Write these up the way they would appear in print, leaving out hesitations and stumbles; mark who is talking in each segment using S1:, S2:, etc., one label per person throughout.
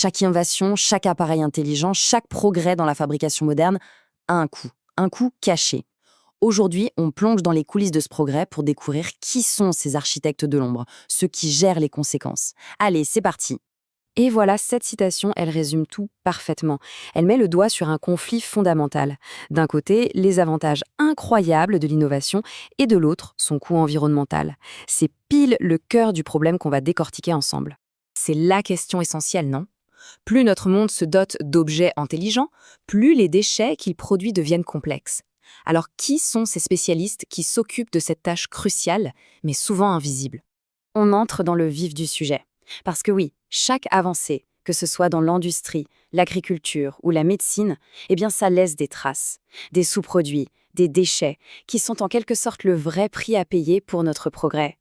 S1: Chaque innovation, chaque appareil intelligent, chaque progrès dans la fabrication moderne a un coût caché. Aujourd'hui, on plonge dans les coulisses de ce progrès pour découvrir qui sont ces architectes de l'ombre, ceux qui gèrent les conséquences. Allez, c'est parti! Et voilà, cette citation, elle résume tout parfaitement. Elle met le doigt sur un conflit fondamental. D'un côté, les avantages incroyables de l'innovation et de l'autre, son coût environnemental. C'est pile le cœur du problème qu'on va décortiquer ensemble. C'est la question essentielle, non? Plus notre monde se dote d'objets intelligents, plus les déchets qu'il produit deviennent complexes. Alors qui sont ces spécialistes qui s'occupent de cette tâche cruciale, mais souvent invisible? On entre dans le vif du sujet. Parce que oui, chaque avancée, que ce soit dans l'industrie, l'agriculture ou la médecine, eh bien ça laisse des traces, des sous-produits, des déchets, qui sont en quelque sorte le vrai prix à payer pour notre progrès.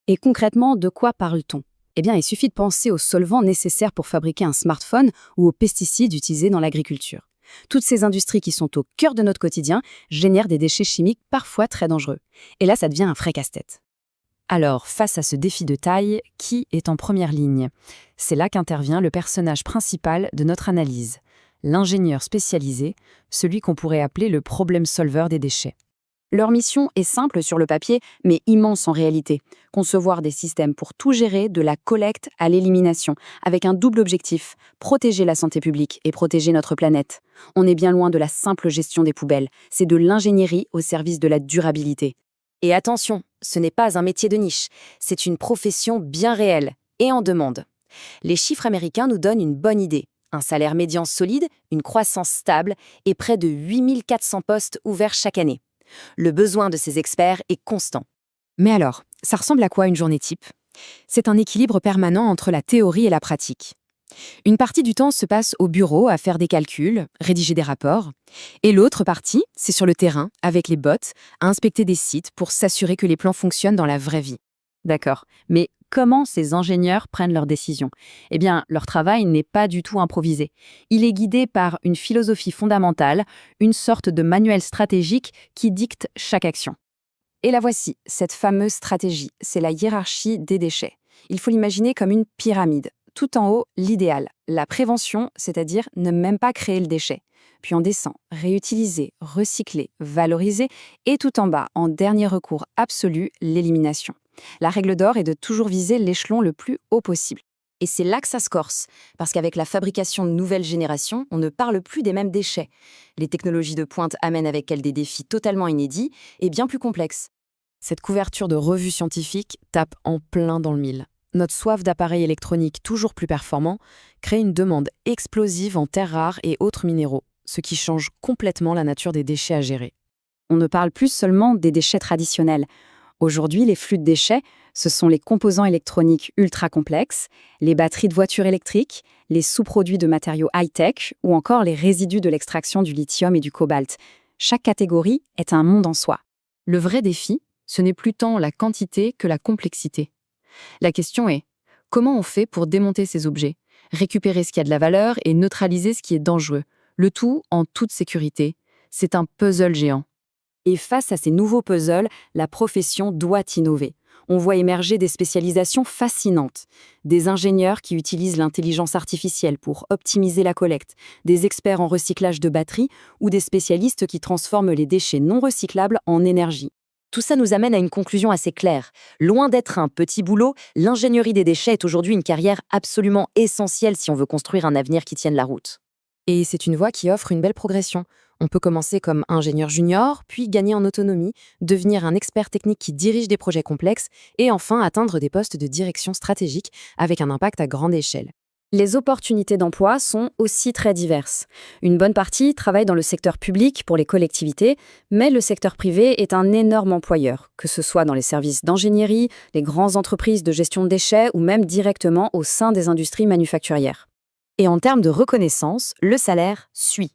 S1: Et concrètement, de quoi parle-t-on? Eh bien, il suffit de penser aux solvants nécessaires pour fabriquer un smartphone ou aux pesticides utilisés dans l'agriculture. Toutes ces industries qui sont au cœur de notre quotidien génèrent des déchets chimiques parfois très dangereux. Et là, ça devient un vrai casse-tête. Alors, face à ce défi de taille, qui est en première ligne? C'est là qu'intervient le personnage principal de notre analyse, l'ingénieur spécialisé, celui qu'on pourrait appeler le problem solver des déchets. Leur mission est simple sur le papier, mais immense en réalité. Concevoir des systèmes pour tout gérer, de la collecte à l'élimination, avec un double objectif, protéger la santé publique et protéger notre planète. On est bien loin de la simple gestion des poubelles, c'est de l'ingénierie au service de la durabilité. Et attention, ce n'est pas un métier de niche, c'est une profession bien réelle et en demande. Les chiffres américains nous donnent une bonne idée. Un salaire médian solide, une croissance stable et près de 8400 postes ouverts chaque année. Le besoin de ces experts est constant. Mais alors, ça ressemble à quoi une journée type? C'est un équilibre permanent entre la théorie et la pratique. Une partie du temps se passe au bureau à faire des calculs, rédiger des rapports, et l'autre partie, c'est sur le terrain, avec les bots, à inspecter des sites pour s'assurer que les plans fonctionnent dans la vraie vie. D'accord, mais comment ces ingénieurs prennent leurs décisions? Eh bien, leur travail n'est pas du tout improvisé. Il est guidé par une philosophie fondamentale, une sorte de manuel stratégique qui dicte chaque action. Et la voici, cette fameuse stratégie, c'est la hiérarchie des déchets. Il faut l'imaginer comme une pyramide. Tout en haut, l'idéal, la prévention, c'est-à-dire ne même pas créer le déchet. Puis on descend, réutiliser, recycler, valoriser, et tout en bas, en dernier recours absolu, l'élimination. La règle d'or est de toujours viser l'échelon le plus haut possible. Et c'est là que ça se corse, parce qu'avec la fabrication de nouvelles générations, on ne parle plus des mêmes déchets. Les technologies de pointe amènent avec elles des défis totalement inédits et bien plus complexes. Cette couverture de revues scientifiques tape en plein dans le mille. Notre soif d'appareils électroniques toujours plus performants crée une demande explosive en terres rares et autres minéraux, ce qui change complètement la nature des déchets à gérer. On ne parle plus seulement des déchets traditionnels. Aujourd'hui, les flux de déchets, ce sont les composants électroniques ultra complexes, les batteries de voitures électriques, les sous-produits de matériaux high-tech ou encore les résidus de l'extraction du lithium et du cobalt. Chaque catégorie est un monde en soi. Le vrai défi, ce n'est plus tant la quantité que la complexité. La question est, comment on fait pour démonter ces objets, récupérer ce qui a de la valeur et neutraliser ce qui est dangereux, le tout en toute sécurité? C'est un puzzle géant. Et face à ces nouveaux puzzles, la profession doit innover. On voit émerger des spécialisations fascinantes. Des ingénieurs qui utilisent l'intelligence artificielle pour optimiser la collecte, des experts en recyclage de batteries ou des spécialistes qui transforment les déchets non recyclables en énergie. Tout ça nous amène à une conclusion assez claire. Loin d'être un petit boulot, l'ingénierie des déchets est aujourd'hui une carrière absolument essentielle si on veut construire un avenir qui tienne la route. Et c'est une voie qui offre une belle progression. On peut commencer comme ingénieur junior, puis gagner en autonomie, devenir un expert technique qui dirige des projets complexes et enfin atteindre des postes de direction stratégique avec un impact à grande échelle. Les opportunités d'emploi sont aussi très diverses. Une bonne partie travaille dans le secteur public pour les collectivités, mais le secteur privé est un énorme employeur, que ce soit dans les services d'ingénierie, les grandes entreprises de gestion de déchets ou même directement au sein des industries manufacturières. Et en termes de reconnaissance, le salaire suit.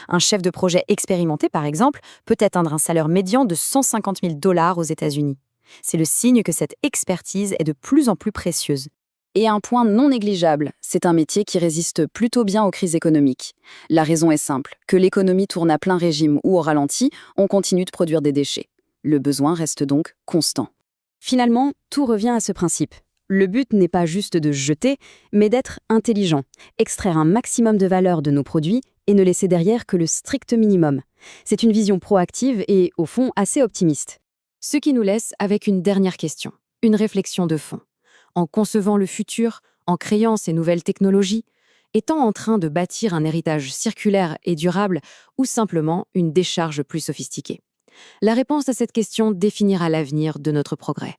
S1: Un chef de projet expérimenté, par exemple, peut atteindre un salaire médian de 150 000 $ aux États-Unis. C'est le signe que cette expertise est de plus en plus précieuse. Et un point non négligeable, c'est un métier qui résiste plutôt bien aux crises économiques. La raison est simple, que l'économie tourne à plein régime ou au ralenti, on continue de produire des déchets. Le besoin reste donc constant. Finalement, tout revient à ce principe.
S2: Le but n'est pas juste de jeter, mais d'être intelligent, extraire un maximum de valeur de nos produits et ne laisser derrière que le strict minimum. C'est une vision proactive et, au fond, assez optimiste.
S1: Ce qui nous laisse avec une dernière question, une réflexion de fond. En concevant le futur, en créant ces nouvelles technologies, est-on en train de bâtir un héritage circulaire et durable ou simplement une décharge plus sophistiquée? La réponse à cette question définira l'avenir de notre progrès.